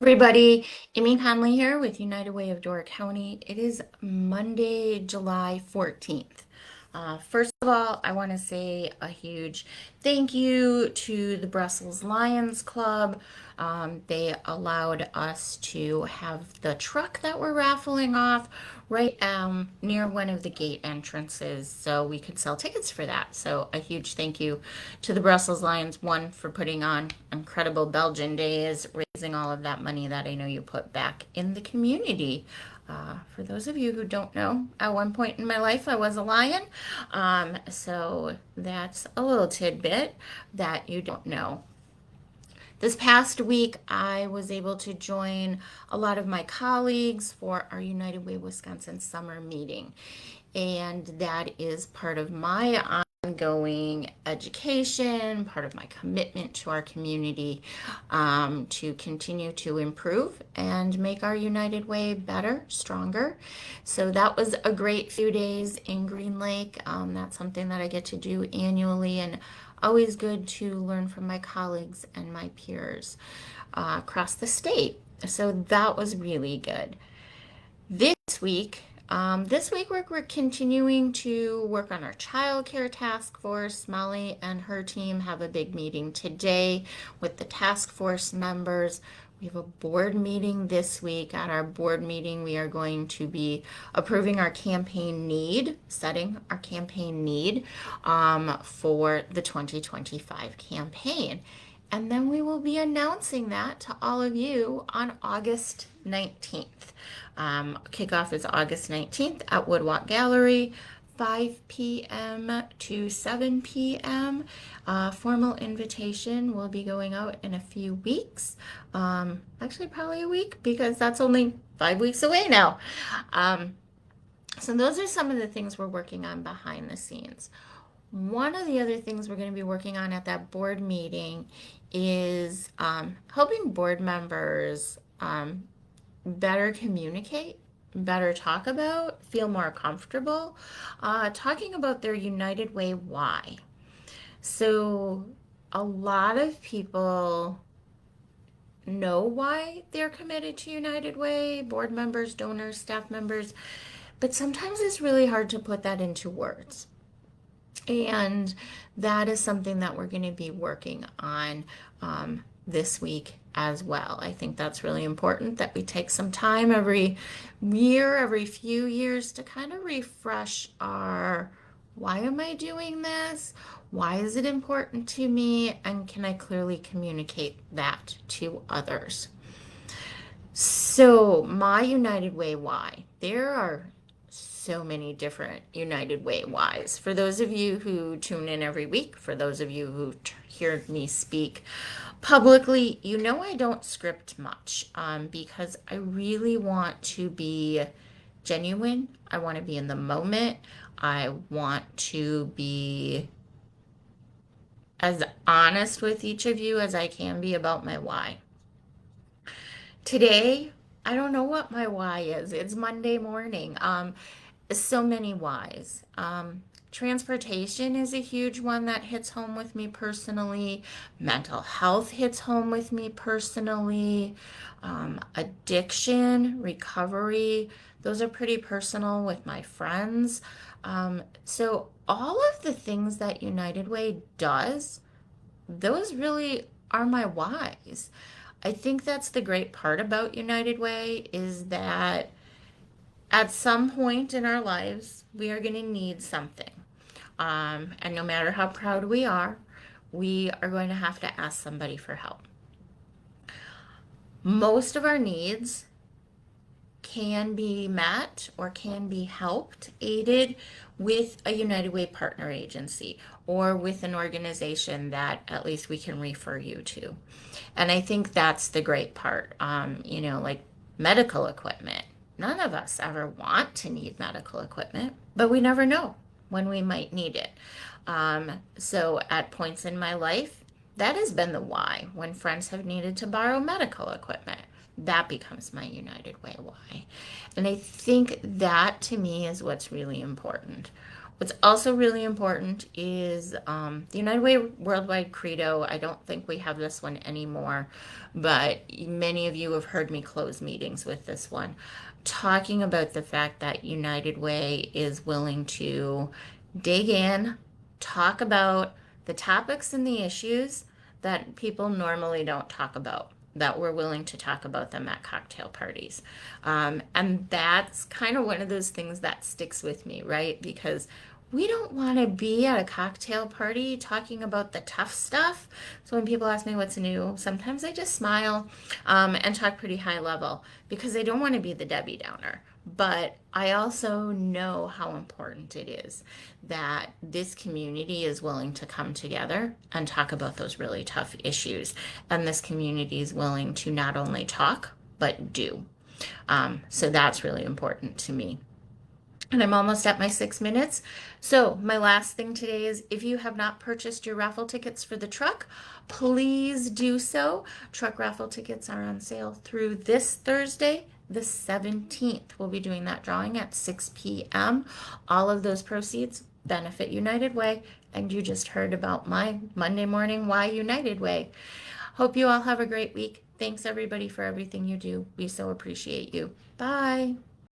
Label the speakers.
Speaker 1: Everybody, Amy Conley here with United Way of Door County. It is Monday, July 14th. First of all, I want to say a huge thank you to the Brussels Lions Club. They allowed us to have the truck that we're raffling off right near one of the gate entrances so we could sell tickets for that. So a huge thank you to the Brussels Lions, one, for putting on incredible Belgian days, raising all of that money that I know you put back in the community. For those of you who don't know, at one point in my life I was a lion. So that's a little tidbit that you don't know. This past week, I was able to join a lot of my colleagues for our United Way Wisconsin summer meeting. And that is part of my ongoing education, part of my commitment to our community, to continue to improve and make our United Way better, stronger. So that was a great few days in Green Lake. That's something that I get to do annually, and always good to learn from my colleagues and my peers across the state. So that was really good. This week, we're continuing to work on our child care task force. Molly and her team have a big meeting today with the task force members. We have a board meeting this week. At our board meeting, we are going to be approving our campaign need, setting our campaign need for the 2025 campaign. And then we will be announcing that to all of you on August 19th. Kickoff is August 19th at Woodwalk Gallery, 5 p.m. to 7 p.m. Formal invitation will be going out in a few weeks. Actually, probably a week because that's only 5 weeks away now. So those are some of the things we're working on behind the scenes. One of the other things we're going to be working on at that board meeting is helping board members better communicate, better talk about, feel more comfortable talking about their United Way why. So a lot of people know why they're committed to United Way, board members, donors, staff members, but sometimes it's really hard to put that into words. And that is something that we're going to be working on this week as well. I think that's really important that we take some time every year, every few years to kind of refresh our why am I doing this? Why is it important to me? And can I clearly communicate that to others? So, my United Way why. There are so many different United Way whys. For those of you who tune in every week, for those of you who hear me speak publicly, you know I don't script much because I really want to be genuine. I want to be in the moment. I want to be as honest with each of you as I can be about my why. Today, I don't know what my why is. It's Monday morning. So many whys. Transportation is a huge one that hits home with me personally. Mental health hits home with me personally. Addiction, recovery, those are pretty personal with my friends. So all of the things that United Way does, those really are my whys. I think that's the great part about United Way is that at some point in our lives, we are going to need something. And no matter how proud we are going to have to ask somebody for help. Most of our needs can be met or can be helped, aided with a United Way partner agency or with an organization that at least we can refer you to. And I think that's the great part. Like medical equipment. None of us ever want to need medical equipment, but we never know when we might need it. So at points in my life, that has been the why. When friends have needed to borrow medical equipment, that becomes my United Way why. And I think that to me is what's really important. What's also really important is the United Way Worldwide Credo. I don't think we have this one anymore, but many of you have heard me close meetings with this one, talking about the fact that United Way is willing to dig in, talk about the topics and the issues that people normally don't talk about, that we're willing to talk about them at cocktail parties. And that's kind of one of those things that sticks with me, right? Because we don't want to be at a cocktail party talking about the tough stuff. So when people ask me what's new, sometimes I just smile and talk pretty high level because I don't want to be the Debbie Downer. But I also know how important it is that this community is willing to come together and talk about those really tough issues. And this community is willing to not only talk, but do. So that's really important to me. And I'm almost at my 6 minutes. So, my last thing today is if you have not purchased your raffle tickets for the truck, please do so. Truck raffle tickets are on sale through this Thursday, the 17th. We'll be doing that drawing at 6 p.m. All of those proceeds benefit United Way. And you just heard about my Monday morning Why United Way. Hope you all have a great week. Thanks, everybody, for everything you do. We so appreciate you. Bye.